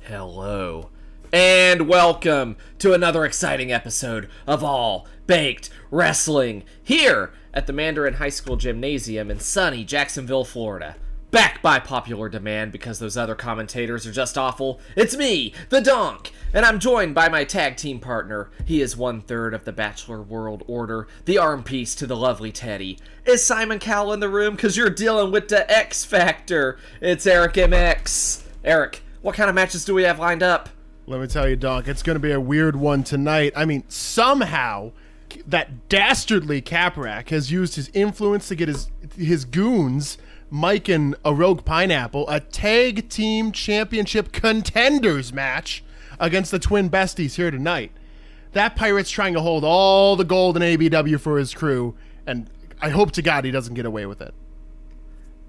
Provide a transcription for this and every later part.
Hello, and welcome to another exciting episode of All Baked Wrestling here at the Mandarin High School Gymnasium in sunny Jacksonville, Florida. Back by popular demand because those other commentators are just awful. It's me, the Donk, and I'm joined by my tag team partner. He is 1/3 of the Bachelor World Order, the arm piece to the lovely Teddy. Is Simon Cowell in the room? Because you're dealing with the X Factor. It's Eric MX. Eric, what kind of matches do we have lined up? Let me tell you, Donk, it's going to be a weird one tonight. I mean, somehow that dastardly Caprack has used his influence to get his goons, Mike and a Rogue Pineapple, a tag team championship contenders match against the twin besties here tonight. That Pirate's trying to hold all the gold in ABW for his crew, and I hope to God he doesn't get away with it.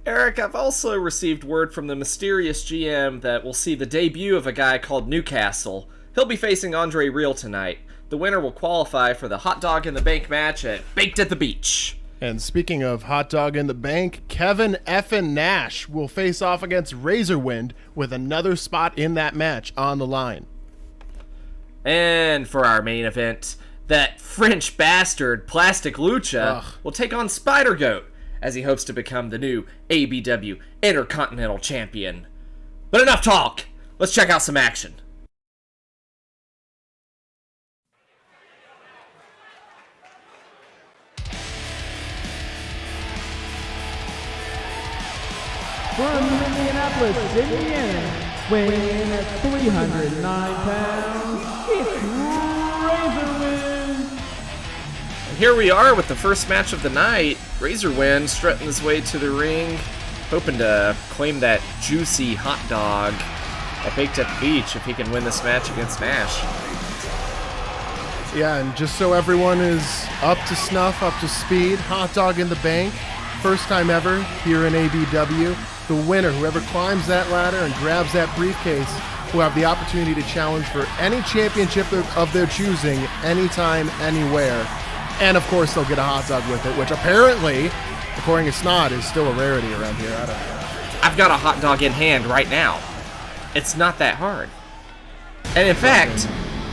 Eric, I've also received word from the mysterious GM that we'll see the debut of a guy called Newcastle. He'll be facing Andre Real tonight. The winner will qualify for the Hot Dog in the Bank match at Baked at the Beach. And speaking of Hot Dog in the Bank, Kevin effin' Nash will face off against Razorwind with another spot in that match on the line. And for our main event, that French bastard Plastic Lucha will take on Spider Goat as he hopes to become the new ABW Intercontinental Champion. But enough talk! Let's check out some action. From Indianapolis, Indiana, weighing in at 309 pounds, it's Razorwind. Here we are with the first match of the night. Razorwind strutting his way to the ring, hoping to claim that juicy hot dog at Baked at the Beach if he can win this match against Nash. Yeah, and just so everyone is up to snuff, up to speed, Hot Dog in the Bank, first time ever here in ABW. The winner, whoever climbs that ladder and grabs that briefcase, will have the opportunity to challenge for any championship of their choosing, anytime, anywhere. And of course, they'll get a hot dog with it, which apparently, according to Snod, is still a rarity around here. I don't know. I've got a hot dog in hand right now. It's not that hard. And in fact,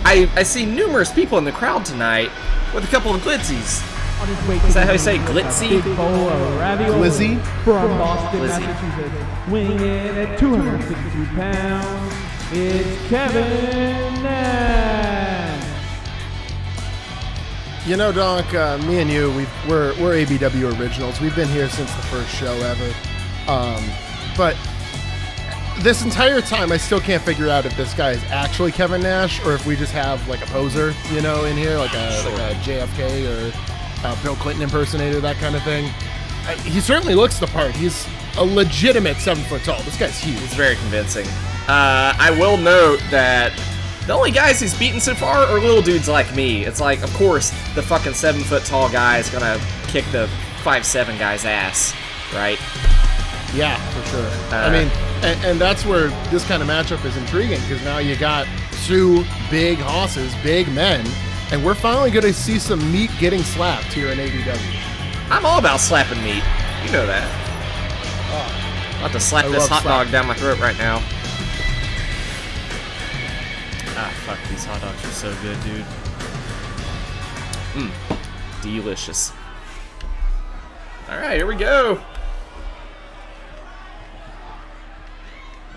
I see numerous people in the crowd tonight with a couple of glitzies. Is that how you say glitzy? Glizzy? From Boston, Glizzy. Massachusetts, weighing in at 262 pounds, it's Kevin Nash. You know, Donk, me and you, we're ABW originals. We've been here since the first show ever. But this entire time, I still can't figure out if this guy is actually Kevin Nash or if we just have like a poser, you know, in here, like a JFK or Bill Clinton impersonator, that kind of thing. He certainly looks the part. He's a legitimate 7 foot tall. This guy's huge. It's very convincing. I will note that the only guys he's beaten so far are little dudes like me. It's like, of course, the fucking 7 foot tall guy is gonna kick the 5'7" guy's ass, right? Yeah, for sure. I mean, and that's where this kind of matchup is intriguing, because now you got two big hosses, big men, and we're finally going to see some meat getting slapped here in ABW. I'm all about slapping meat. You know that. I'm about to slap this hot dog down my throat right now. Ah, fuck, these hot dogs are so good, dude. Delicious. Alright, here we go.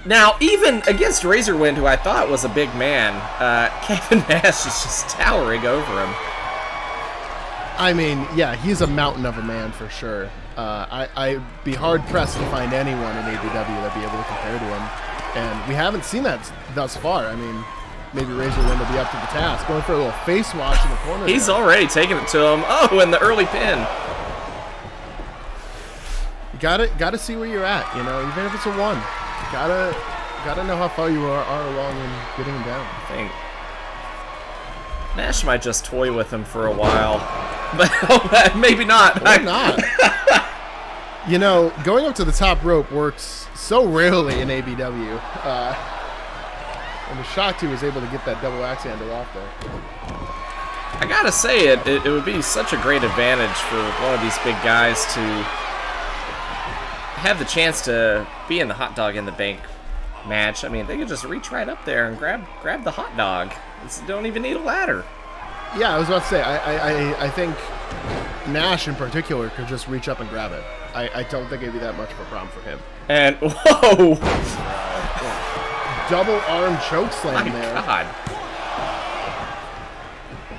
Now, even against Razorwind, who I thought was a big man, Kevin Nash is just towering over him. I mean, yeah, he's a mountain of a man for sure. I'd be hard-pressed to find anyone in ABW that'd be able to compare to him. And we haven't seen that thus far. I mean, maybe Razorwind will be up to the task. Going for a little face wash in the corner. He's already taking it to him. Oh, and the early pin. You gotta see where you're at, you know, even if it's a 1. Gotta know how far you are along in getting him down. I think Nash might just toy with him for a while, but maybe not. Or not. You know, going up to the top rope works so rarely in ABW. I'm shocked he was able to get that double axe handle off there. I gotta say, it would be such a great advantage for one of these big guys to have the chance to be in the Hot Dog in the Bank match, I mean, they could just reach right up there and grab the hot dog. Don't even need a ladder. Yeah, I was about to say, I think Nash in particular could just reach up and grab it. I don't think it'd be that much of a problem for him. And, whoa! Double arm choke slam there. God.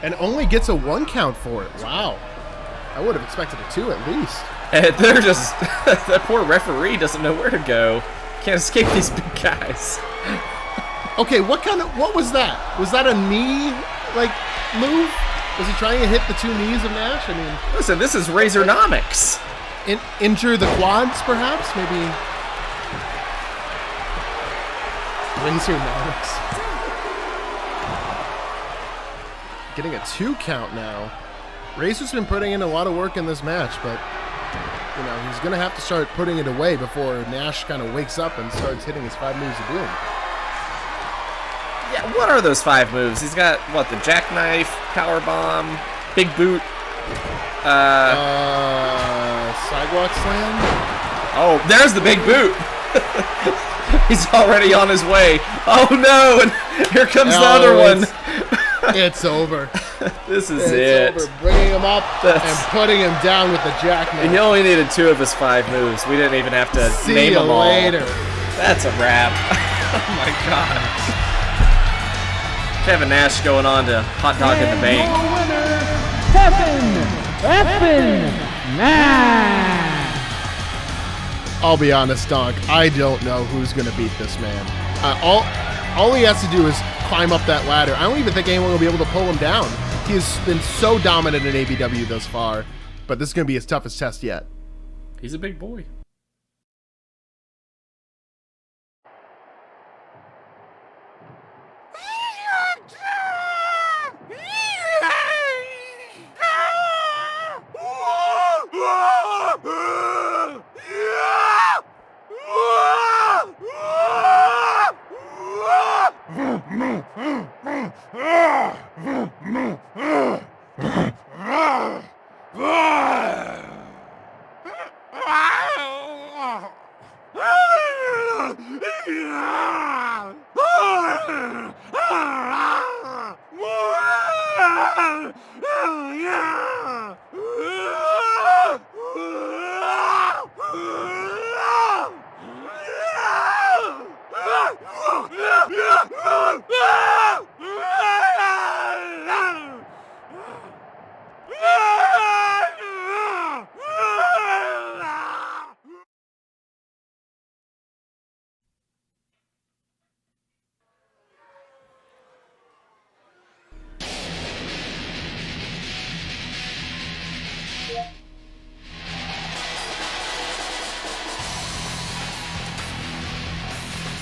And only gets a 1 count for it. Wow. I would have expected a 2 at least. And they're just, that poor referee doesn't know where to go. Can't escape these big guys. Okay, what was that? Was that a knee, move? Was he trying to hit the 2 knees of Nash? I mean... Listen, this is Razornomics. Injure the quads, perhaps? Maybe... Razornomics. Getting a 2 count now. Razor's been putting in a lot of work in this match, but... he's going to have to start putting it away before Nash kind of wakes up and starts hitting his 5 moves of doom. Yeah, what are those 5 moves? He's got, what, the jackknife, powerbomb, big boot, sidewalk slam? Oh, there's the big boot! He's already on his way. Oh no, and here comes the other one. It's over. This is it. Over. Bringing him up and putting him down with the jackknife. He only needed 2 of his 5 moves. We didn't even have to name them all. See you later. That's a wrap. Oh my god. Kevin Nash going on to Hot Dog in the Bank. Your winner, Kevin Effin Nash. I'll be honest, Donk. I don't know who's going to beat this man. All he has to do is climb up that ladder. I don't even think anyone will be able to pull him down. He has been so dominant in ABW thus far, but this is going to be his toughest test yet. He's a big boy.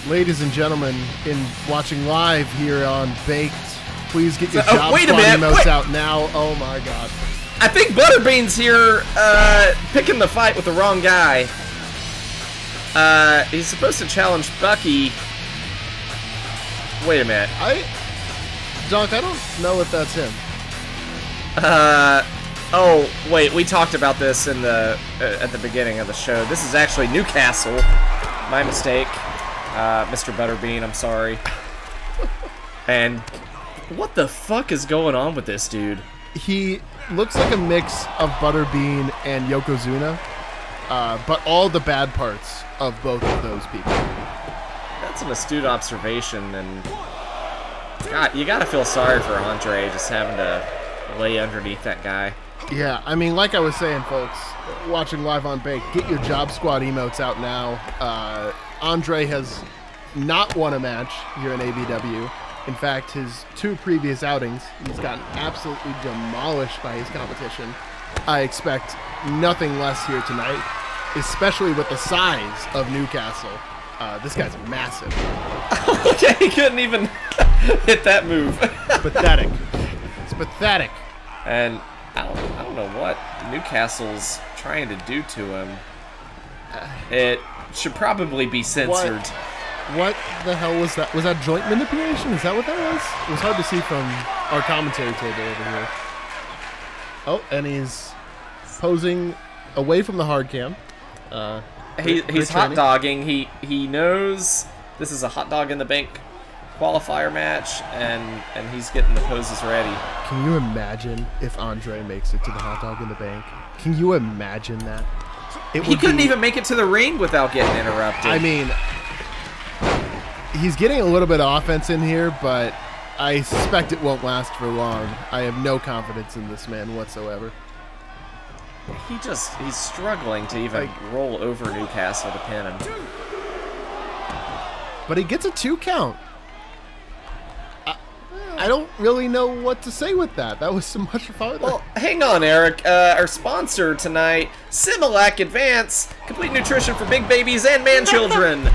Ladies and gentlemen, in watching live here on Baked, please get your job wait a squad minute, emotes wait. out now. Oh my god. I think Butterbean's here picking the fight with the wrong guy. He's supposed to challenge Bucky. Wait a minute. Donk, I don't know if that's him. Oh, wait, we talked about this in the at the beginning of the show. This is actually Newcastle. My mistake. Mr. Butterbean, I'm sorry. And what the fuck is going on with this dude? He looks like a mix of Butterbean and Yokozuna, but all the bad parts of both of those people. That's an astute observation, and God, you gotta feel sorry for Andre just having to lay underneath that guy. Yeah, I mean, like I was saying, folks, watching live on Bake, get your job squad emotes out now. Andre has not won a match here in ABW. In fact, his 2 previous outings, he's gotten absolutely demolished by his competition. I expect nothing less here tonight, especially with the size of Newcastle. This guy's massive. Okay, he couldn't even hit that move. Pathetic. It's pathetic. And I don't know what Newcastle's trying to do to him. It should probably be censored. What the hell was that? Was that joint manipulation? Is that what that was? It was hard to see from our commentary table over here. Oh, and he's posing away from the hard cam. He's hot dogging. He knows This is a Hot Dog in the Bank qualifier match, and he's getting the poses ready. Can you imagine if Andre makes it to the Hot Dog in the Bank? Can you imagine that? He couldn't even make it to the ring without getting interrupted. I mean, he's getting a little bit of offense in here, but I suspect it won't last for long. I have no confidence in this man whatsoever. He's struggling to even roll over Newcastle to pin him. But he gets a 2 count. I don't really know what to say with that. That was so much farther. Well, hang on, Eric. Our sponsor tonight, Similac Advance, complete nutrition for big babies and man-children.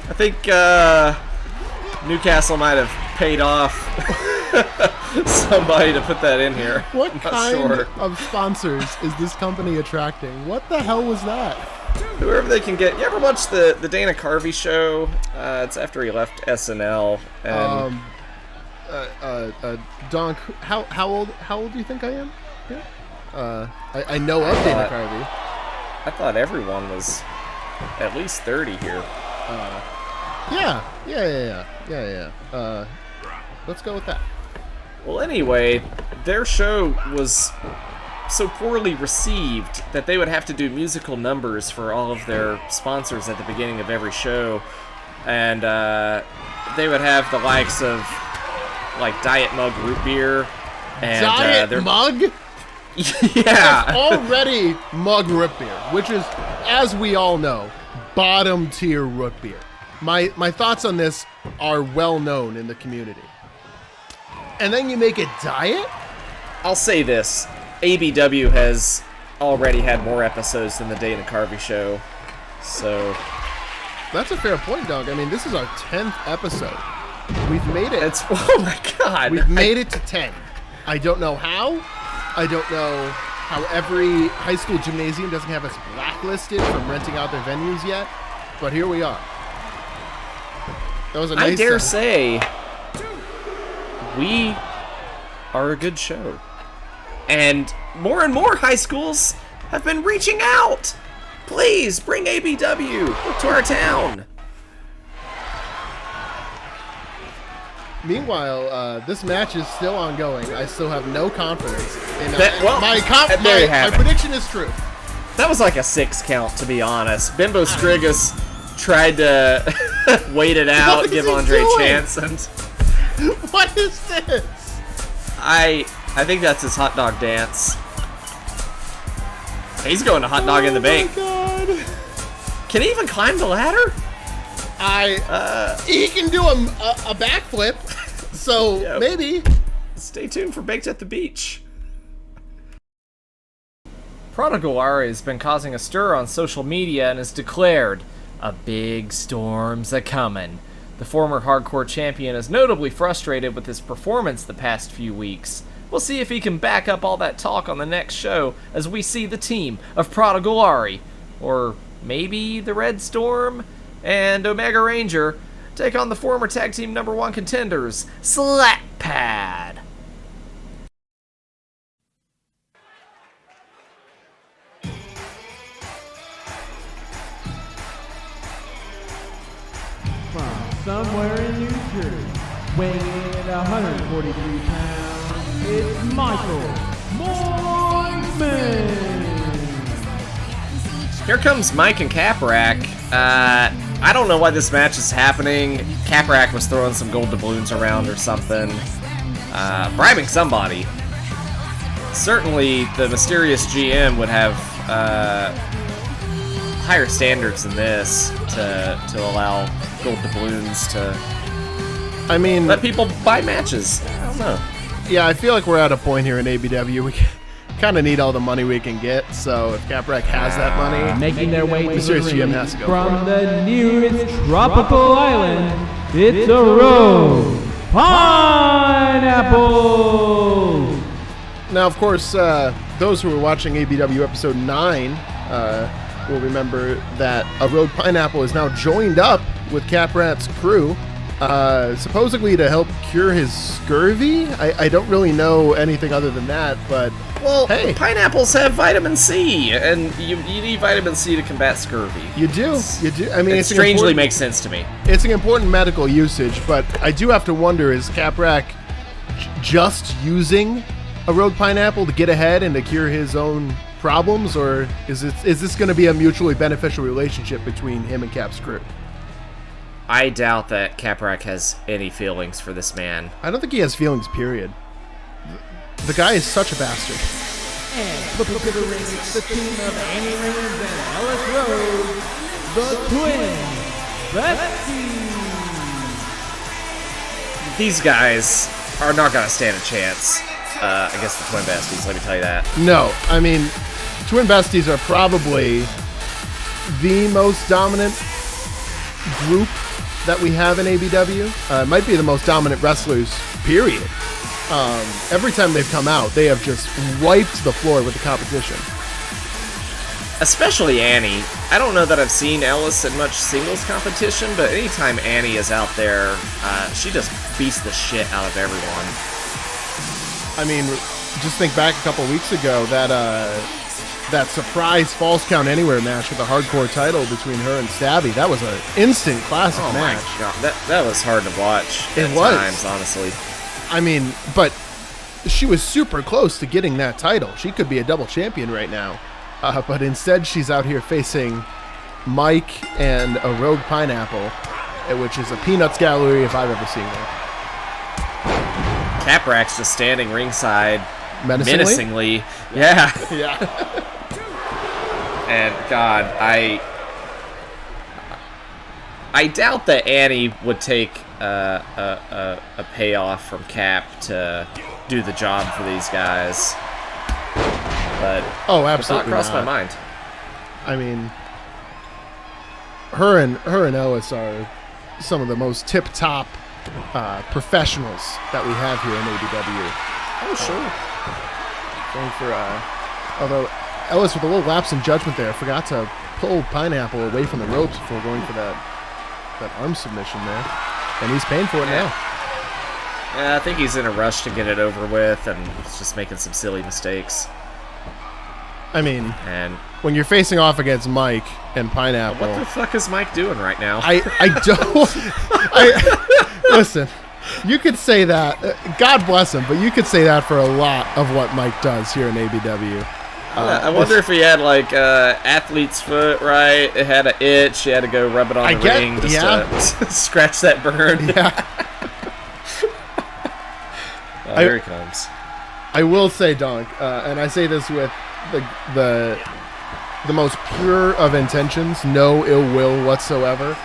I think Newcastle might have paid off somebody to put that in here. What kind of sponsors is this company attracting? What the hell was that? Whoever they can get. You ever watch the Dana Carvey show? It's after he left SNL. And Donk, how old do you think I am? Yeah. I know of Dana Carvey. I thought everyone was at least 30 here. Yeah. Let's go with that. Well, anyway, their show was so poorly received that they would have to do musical numbers for all of their sponsors at the beginning of every show, and they would have the likes of like Diet Mug root beer and Diet Mug. Yeah, That's already Mug root beer, which is, as we all know, bottom tier root beer. My thoughts on this are well known in the community. And then you make it diet? I'll say this. ABW has already had more episodes than the Dana Carvey show, so... That's a fair point, Doug. I mean, this is our 10th episode. We've made it... Oh my god! We've made it to 10. I don't know how. I don't know how every high school gymnasium doesn't have us blacklisted from renting out their venues yet, but here we are. That was a nice... I dare say, we are a good show. And more high schools have been reaching out. Please bring ABW to our town. Meanwhile, this match is still ongoing. I still have no confidence in my prediction is true. That was like a 6 count, to be honest. Bimbo Strigas tried to wait it out, give Andre a chance, and what is this? I think that's his hot dog dance. He's going to Hot Dog in the Bank. Oh my god. Can he even climb the ladder? He can do a backflip, so yep. Maybe. Stay tuned for Baked at the Beach. Prada Gawari has been causing a stir on social media and has declared, "A big storm's a-comin'." The former hardcore champion is notably frustrated with his performance the past few weeks. We'll see if he can back up all that talk on the next show as we see the team of Prada Gawari, or maybe the Red Storm, and Omega Ranger take on the former tag team #1 contenders, Slap Pad. From somewhere in New Jersey, weighing in at 143 pounds, it's Michael Mormon. Here comes Mike and Caprack. I don't know why this match is happening. Caprack was throwing some gold doubloons around or something, bribing somebody. Certainly, the mysterious GM would have higher standards than this to allow gold doubloons to let people buy matches. I don't know. Yeah, I feel like we're at a point here in ABW. We kind of need all the money we can get, so if Caprack has that money, making their way to Mysterious the GM ring has to go from the nearest tropical island, it's a Rogue Pineapple. Now, of course, those who were watching ABW episode 9 will remember that a Rogue Pineapple is now joined up with Caprack's crew Supposedly to help cure his scurvy. I don't really know anything other than that, but Well, hey, pineapples have vitamin C, and you need vitamin C to combat scurvy. you do. I mean, It it's strangely makes sense to me. It's an important medical usage, but I do have to wonder: is Caprack just using a rogue pineapple to get ahead and to cure his own problems, or is this going to be a mutually beneficial relationship between him and Cap's crew? I doubt that Caprack has any feelings for this man. I don't think he has feelings, period. The guy is such a bastard. And flipping to the ring, it's the team of Annie Raymond and Ellis Rhodes, the twins, besties. These guys are not going to stand a chance against the Twin Besties, let me tell you that. No, I mean, Twin Besties are probably the most dominant group that we have in ABW. It might be the most dominant wrestlers, period. Every time they've come out, they have just wiped the floor with the competition. Especially Annie. I don't know that I've seen Ellis in much singles competition, but anytime Annie is out there, she just beats the shit out of everyone. I mean, just think back a couple weeks ago, that surprise Falls Count Anywhere match with the hardcore title between her and Stabby. That was an instant classic match. My God. That was hard to watch at times, honestly. I mean, but she was super close to getting that title. She could be a double champion right now. But instead, she's out here facing Mike and a Rogue Pineapple, which is a Peanuts gallery if I've ever seen one. Caprack's just standing ringside Menacingly? Yeah. Yeah. And God, I doubt that Annie would take a payoff from Cap to do the job for these guys. But oh, absolutely the thought crossed not. my mind. I mean, her and Ellis are some of the most tip-top professionals that we have here in ABW. Oh, sure. Going for although Ellis with a little lapse in judgment there forgot to pull Pineapple away from the ropes before going for that arm submission there, and he's paying for it now. Yeah, I think he's in a rush to get it over with, and he's just making some silly mistakes. I mean, and when you're facing off against Mike and Pineapple, what the fuck is Mike doing right now? I don't. Listen. You could say that. God bless him, but you could say that for a lot of what Mike does here in ABW. I wonder if he had like athlete's foot, right? It had an itch. He had to go rub it on the ring just to scratch that burn. Yeah. Here he comes. I will say, Donk, and I say this with the most pure of intentions, no ill will whatsoever.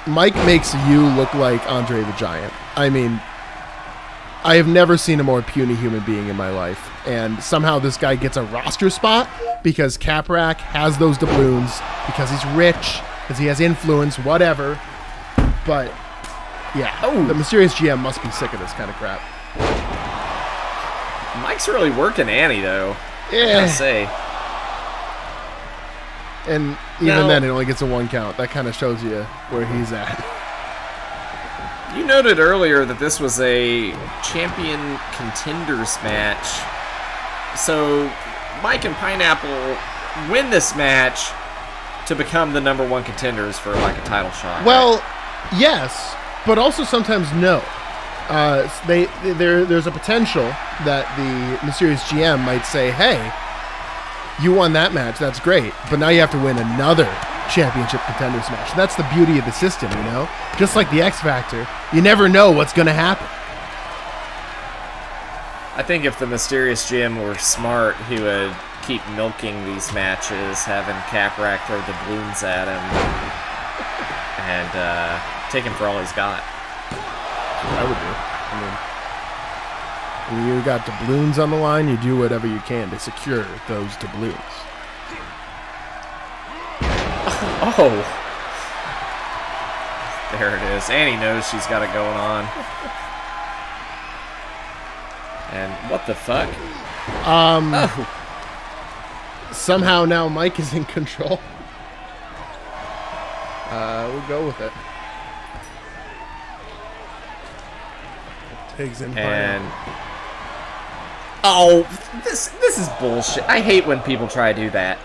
Mike makes you look like Andre the Giant. I mean, I have never seen a more puny human being in my life, and somehow this guy gets a roster spot because Caprack has those doubloons, because he's rich, because he has influence, whatever. But yeah, the mysterious GM must be sick of this kind of crap. Mike's really working Annie, though. Yeah. I gotta say. And even then, it only gets a 1 count. That kind of shows you where he's at. You noted earlier that this was a champion contenders match. So Mike and Pineapple win this match to become the #1 contenders for like a title shot. Well, yes, but also sometimes no. There's a potential that the mysterious GM might say, hey, you won that match, that's great, but now you have to win another championship contenders match. And that's the beauty of the system, you know? Just like the X Factor, you never know what's going to happen. I think if the mysterious GM were smart, he would keep milking these matches, having Caprack throw the balloons at him, and take him for all he's got. That's what I would do. I mean, when you got doubloons on the line, you do whatever you can to secure those doubloons. Oh. There it is. Annie knows she's got it going on. And what the fuck? Somehow now Mike is in control. We'll go with it. Pigs in And oh, this is bullshit. I hate when people try to do that.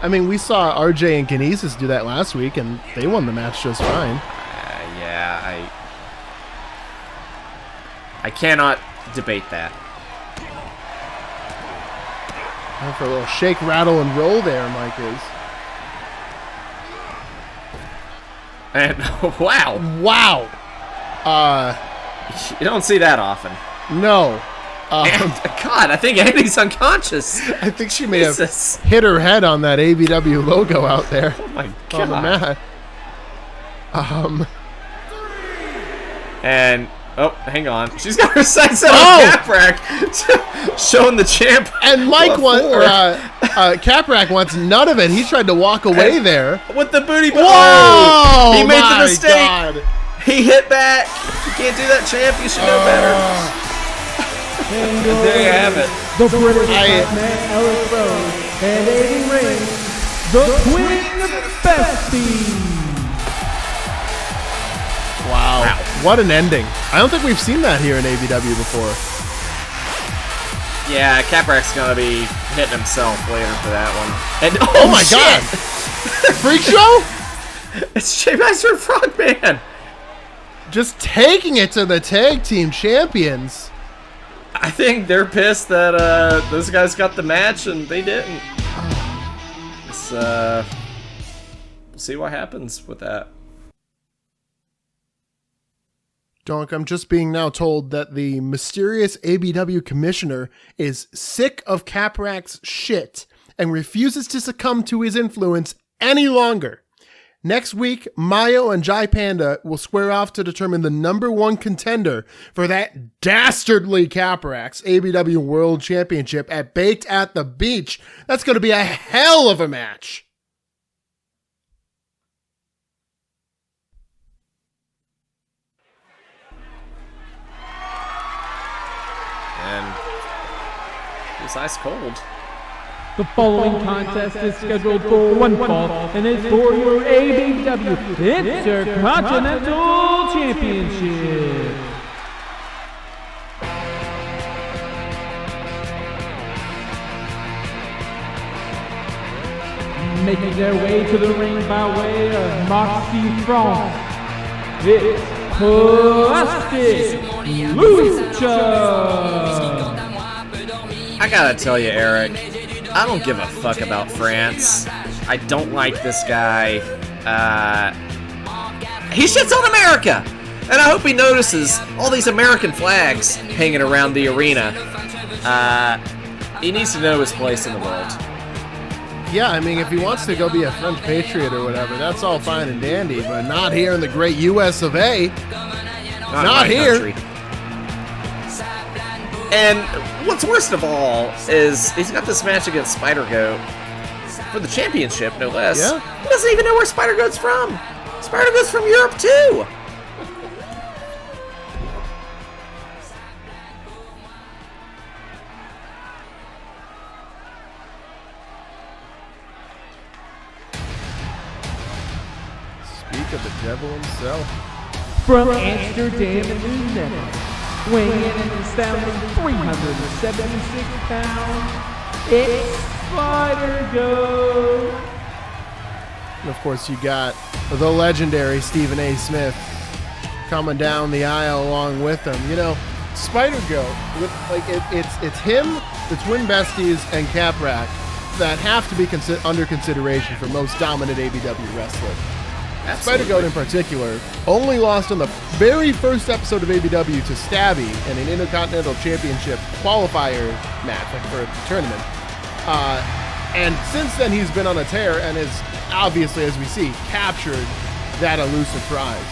I mean, we saw RJ and Kinesis do that last week, and they won the match just fine. Yeah, I cannot debate that. Going for a little shake, rattle, and roll there, Mike is. And wow, you don't see that often. No. And, God, I think Andy's unconscious. I think she may have Jesus. hit her head on that ABW logo out there. Oh my On the God. mat. And oh, hang on, she's got her sights set on Caprack, showing the champ. And Mike Caprack wants none of it. He tried to walk away there with the booty. Whoa! Oh, he made the My mistake. God. He hit back. You can't do that, champ. You should know better. And there you have it. The British man, Alex Rose, and Aiden Ring, the Twin Besties. Wow. What an ending. I don't think we've seen that here in ABW before. Yeah, Caprack's gonna be hitting himself later for that one. And Oh my God. Freak show? It's Jay Meister and Frogman. Just taking it to the tag team champions. I think they're pissed that those guys got the match and they didn't. We'll see what happens with that. Donk, I'm just being now told that the mysterious ABW commissioner is sick of Caprack's shit and refuses to succumb to his influence any longer. Next week, Mayo and Jai Panda will square off to determine the #1 contender for that dastardly Caprack's ABW World Championship at Baked at the Beach. That's going to be a hell of a match. And it was ice cold. The following contest is scheduled for one fall and is for your ABW Intercontinental Championship. Making their way to the ring by way of Moxie France, it's Plastic Lucha. I gotta tell you, Eric, I don't give a fuck about France. I don't like this guy. He shits on America! And I hope he notices all these American flags hanging around the arena. He needs to know his place in the world. Yeah, I mean, if he wants to go be a French patriot or whatever, that's all fine and dandy, but not here in the great U.S. of A. Not here. Country. And what's worst of all is he's got this match against Spider-Goat for the championship, no less. Yeah. He doesn't even know where Spider-Goat's from. Spider-Goat's from Europe, too. Speak of the devil himself. From Amsterdam and New Netherlands, weighing in at an astounding 376 pounds, it's Spider-Goat. And of course, you got the legendary Stephen A. Smith coming down the aisle along with him. You know, Spider-Goat, it's him, the Twin Besties, and Caprack that have to be under consideration for most dominant ABW wrestler. Spider-Goat in particular only lost in the very first episode of ABW to Stabby in an Intercontinental Championship qualifier match, like for a tournament. And since then, he's been on a tear and has obviously, as we see, captured that elusive prize.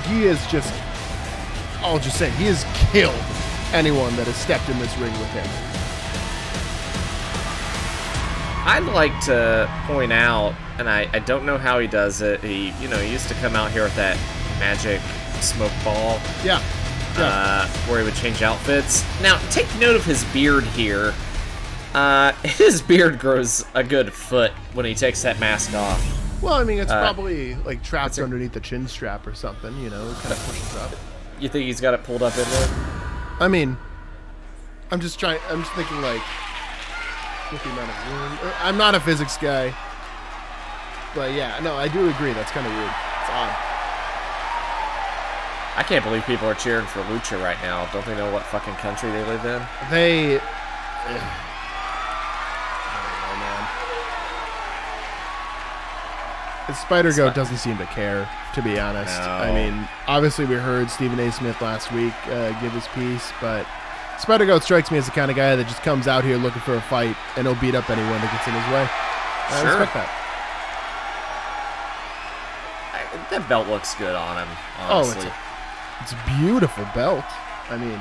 He is just, I'll just say, he has killed anyone that has stepped in this ring with him. I'd like to point out, and I don't know how he does it. He used to come out here with that magic smoke ball. Yeah. Where he would change outfits. Now, take note of his beard here. His beard grows a good foot when he takes that mask off. Well, I mean, it's probably like trapped underneath the chin strap or something, you know, kind of pushes up. You think he's got it pulled up in there? I mean, I'm just thinking like, with the amount of room. I'm not a physics guy. But yeah, no, I do agree. That's kind of weird. It's odd. I can't believe people are cheering for Lucha right now. Don't they know what fucking country they live in? They... I don't know, man. Spider-Goat doesn't seem to care, to be honest. No. I mean, obviously we heard Stephen A. Smith last week give his piece, but Spider-Goat strikes me as the kind of guy that just comes out here looking for a fight, and he'll beat up anyone that gets in his way. I respect that. That belt looks good on him, honestly. It's a beautiful belt. I mean,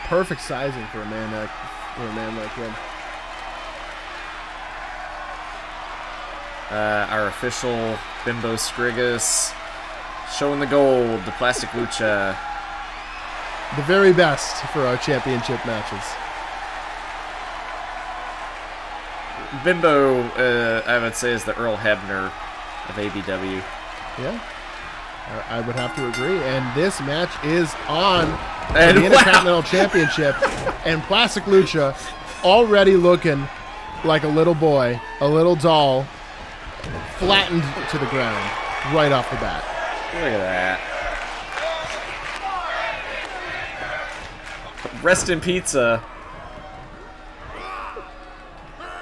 perfect sizing for a man like him. Our official Bimbo Skrigus showing the gold, the plastic Lucha. The very best for our championship matches. Bimbo, I would say, is the Earl Hebner of ABW. Yeah, I would have to agree. And this match is on the Intercontinental Championship. And Plastic Lucha already looking like a little boy, a little doll, flattened to the ground right off the bat. Look at that. Rest in pizza.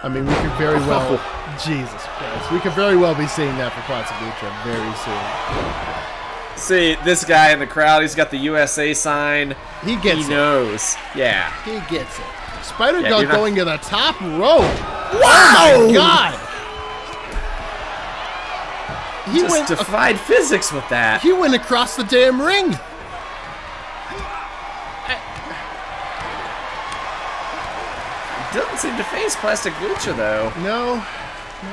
I mean, we could very well... Jesus Christ. We could very well be seeing that for Plastic Lucha very soon. See, this guy in the crowd, he's got the USA sign. He gets it. He knows. Yeah. He gets it. Spider-Goat going to the top rope. Wow! Oh, my God! He just defied physics with that. He went across the damn ring. Doesn't seem to face Plastic Lucha, though. No,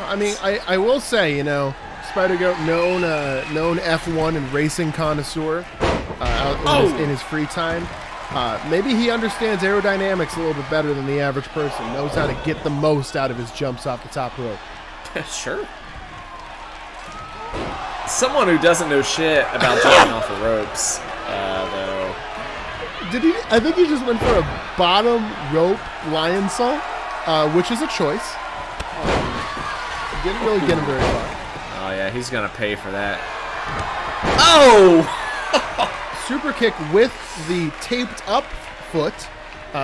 I mean, I will say, you know, Spider-Goat, known F1 and racing connoisseur in his free time. Maybe he understands aerodynamics a little bit better than the average person. Knows how to get the most out of his jumps off the top rope. Sure. Someone who doesn't know shit about jumping off the ropes, though. Did he? I think he just went for a bottom rope lion salt, which is a choice. Didn't really get him very far. Oh yeah, he's gonna pay for that. Oh! Super kick with the taped up foot,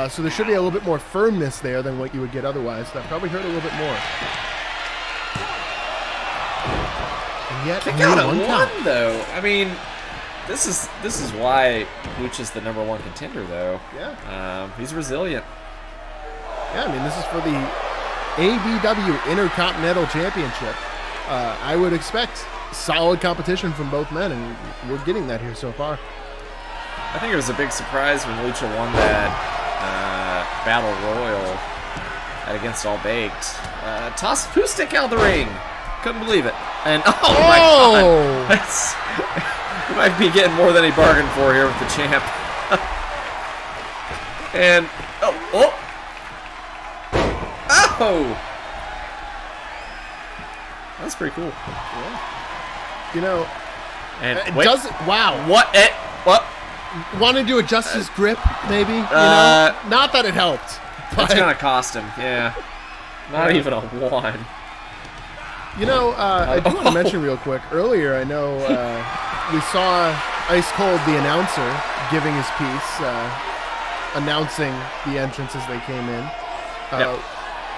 so there should be a little bit more firmness there than what you would get otherwise. That probably hurt a little bit more. And yet, Kick out at one though. I mean, this is why Lucha's the #1 contender, though. Yeah. He's resilient. Yeah, I mean, this is for the ABW Intercontinental Championship. I would expect solid competition from both men, and we're getting that here so far. I think it was a big surprise when Lucha won that Battle Royal against All Baked. Tossed Poo Stick out of the ring. Couldn't believe it. And my God. He might be getting more than he bargained for here with the champ. And oh! That's pretty cool. Yeah. You know, and wow. What? Wanted to adjust his grip, maybe. You know, not that it helped. It's gonna cost him. Yeah. Not even a 1. You know, I do want to mention real quick. Earlier, I know we saw Ice Cold, the announcer, giving his piece, announcing the entrance as they came in. Yep.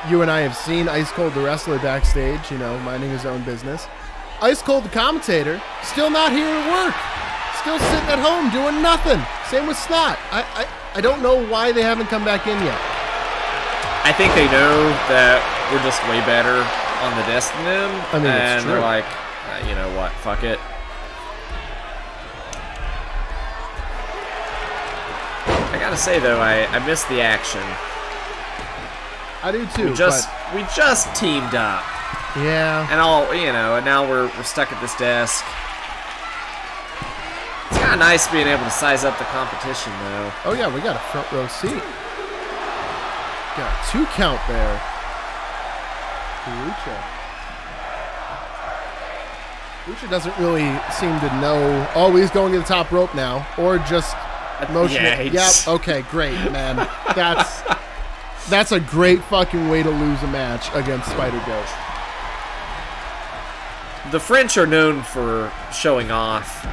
You and I have seen Ice Cold, the wrestler, backstage, you know, minding his own business. Ice Cold, the commentator, still not here at work. Still sitting at home doing nothing. Same with Snot. I don't know why they haven't come back in yet. I think they know that we're just way better on the desk than them. I mean, it's true. They're like, you know what, fuck it. I gotta say, though, I miss the action. I do too. We just teamed up. Yeah. And now we're stuck at this desk. It's kind of nice being able to size up the competition, though. Oh yeah, we got a front row seat. Got a 2 count there. Lucha. Lucha doesn't really seem to know. Oh, he's going to the top rope now, or just motion. Yep. Okay, great, man. That's a great fucking way to lose a match against Spider-Goat. The French are known for showing off,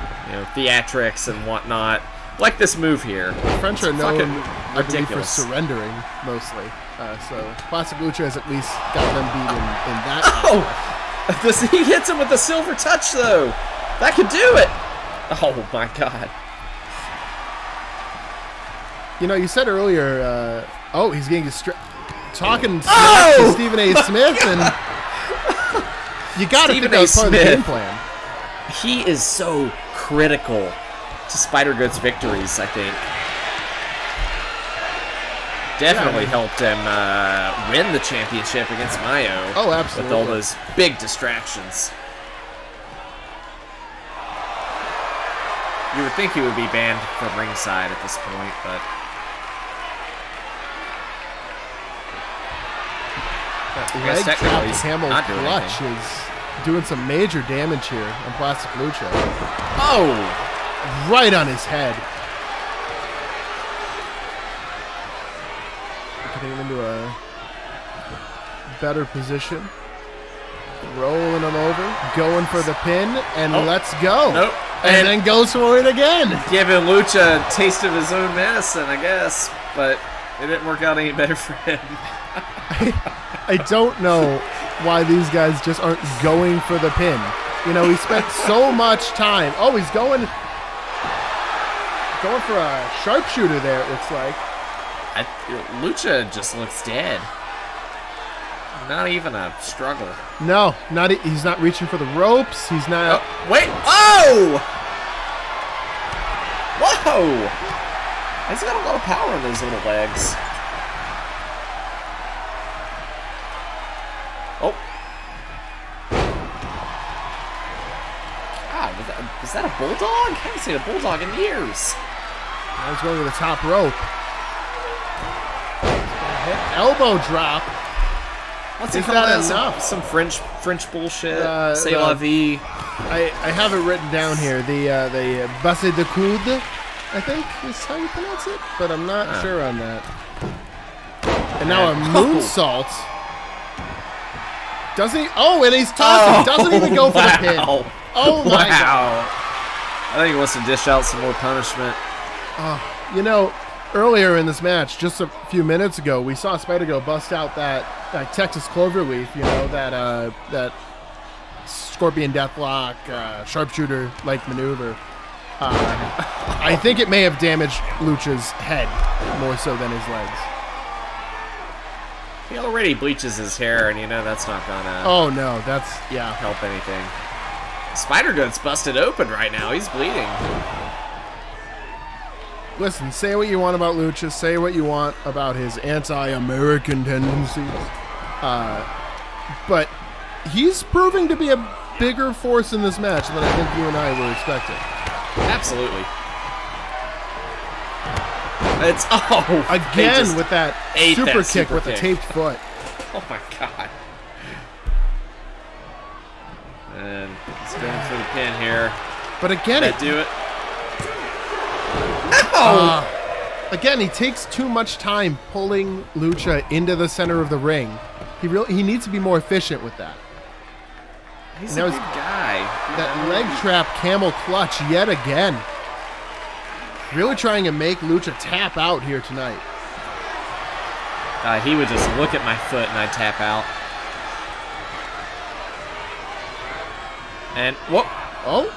theatrics and whatnot. Like this move here. The French are known, I believe, for ridiculous. surrendering, mostly. So Classic Lucha has at least got them beat in that aspect. He hits him with the silver touch, though. That could do it. Oh, my God. You said earlier, he's getting talking smack to Stephen A. Smith, and you got to think that was part of the game plan. He is so critical to Spider-Goat's victories, I think. Definitely helped him win the championship against Mayo. Oh, absolutely. With all those big distractions. You would think he would be banned from ringside at this point, but... That leg trap camel clutch is doing some major damage here on Plastic Lucha. Oh! Right on his head. Getting him into a better position. Rolling him over. Going for the pin. And let's go. Nope. And then goes for it again. Giving Lucha a taste of his own medicine, I guess. But it didn't work out any better for him. I don't know why these guys just aren't going for the pin. He spent so much time. Oh, he's going for a sharpshooter there, it looks like. Lucha just looks dead. Not even a struggle. No, he's not reaching for the ropes. He's not. Oh, wait. Oh! Whoa! He's got a lot of power in those little legs. Oh. God, was that a bulldog? I haven't seen a bulldog in years. Now he's going to the top rope. Elbow drop. What's Is that enough? Some French bullshit. C'est the- la vie. I have it written down here. The basse de coude, I think is how you pronounce it, but I'm not sure on that. And now a moonsault. Doesn't he? Oh, and he's tossing. Doesn't even go for the pin. Oh my God. I think he wants to dish out some more punishment. Earlier in this match, just a few minutes ago, we saw Spider-Goat bust out that Texas Cloverleaf, that Scorpion Deathlock, sharpshooter-like maneuver. I think it may have damaged Lucha's head more so than his legs. He already bleaches his hair, and that's not gonna Oh no, help anything. Spider-Goat's busted open right now. He's bleeding. Listen, say what you want about Lucha, say what you want about his anti-American tendencies, but he's proving to be a bigger force in this match than I think you and I were expecting. Absolutely. It's again with that super kick with the taped foot. Oh my God. And he's going for the pin here. But again, Did that do it? No! Again, he takes too much time pulling Lucha into the center of the ring. He needs to be more efficient with that. He's a good guy. That leg trap camel clutch yet again. Really trying to make Lucha tap out here tonight. He would just look at my foot and I'd tap out. And whoop! Oh!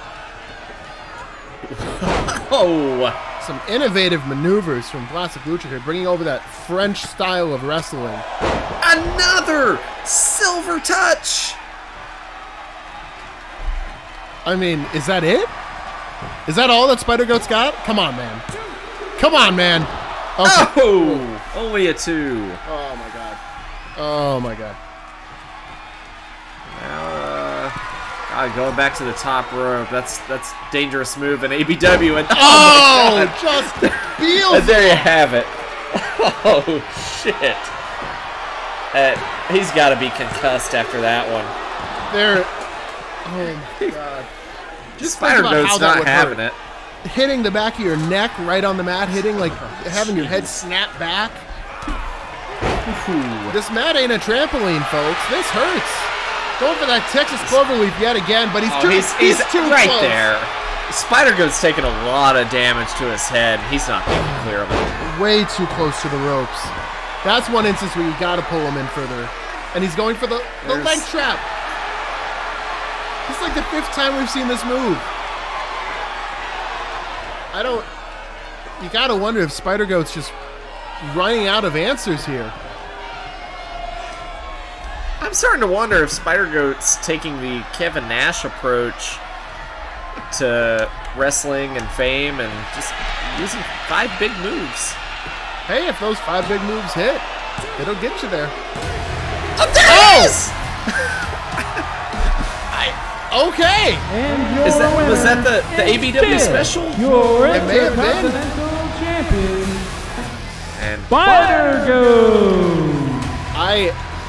Oh! Some innovative maneuvers from Plastic Lucha here, bringing over that French style of wrestling. Another silver touch! I mean, is that it? Is that all that Spider-Goat's got? Come on, man. Come on, man. Okay. Oh! Only a 2. Oh, my God. Oh, my God. Now, going back to the top rope. That's dangerous move in ABW. And just feels. And there you have it. Oh shit! He's got to be concussed after that one. Oh my god. Just Spider think about how Goat's that not would having hurt. it. Hitting the back of your neck right on the mat, hitting like having your head snap back. Ooh. This mat ain't a trampoline, folks. This hurts. Going for that Texas Cloverleaf yet again, but he's too right close. there. Spider Goat's taking a lot of damage to his head. He's not thinking clearly. Way too close to the ropes. That's one instance where you gotta pull him in further. And he's going for the leg trap. It's like the 5th time we've seen this move. You gotta wonder if Spider Goat's just running out of answers here. I'm starting to wonder if Spider Goat's taking the Kevin Nash approach to wrestling and fame and just using 5 big moves. Hey, if those 5 big moves hit, it'll get you there. Oh, there it is! Okay! And your Was that the ABW still special? Your It may have been. Intercontinental Champion, And Spider Goat.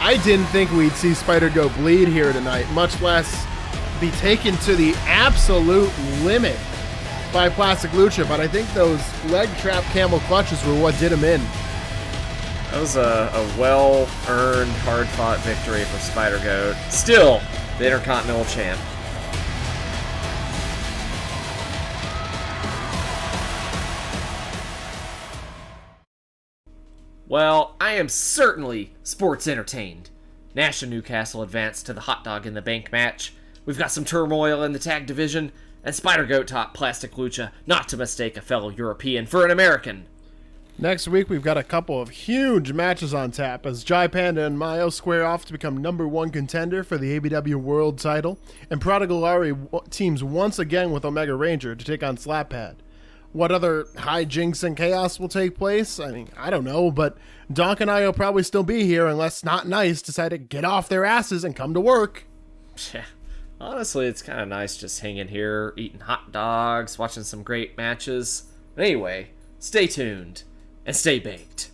I didn't think we'd see Spider Goat bleed here tonight, much less be taken to the absolute limit by Plastic Lucha, but I think those leg trap camel clutches were what did him in. that was a well-earned, hard-fought victory for Spider Goat. Still, the Intercontinental Champ. Well, I am certainly sports entertained. Nash and Newcastle advanced to the hot dog in the bank match. We've got some turmoil in the tag division, and Spider Goat taught Plastic Lucha not to mistake a fellow European for an American. Next week, we've got a couple of huge matches on tap as Jai Panda and Mayo square off to become #1 contender for the ABW World title, and Prada Gawari teams once again with Omega Ranger to take on Slappad. What other hijinks and chaos will take place? I mean, I don't know, but Donk and I will probably still be here unless Not Nice decide to get off their asses and come to work. Yeah. Honestly, it's kind of nice just hanging here, eating hot dogs, watching some great matches. But anyway, stay tuned and stay baked.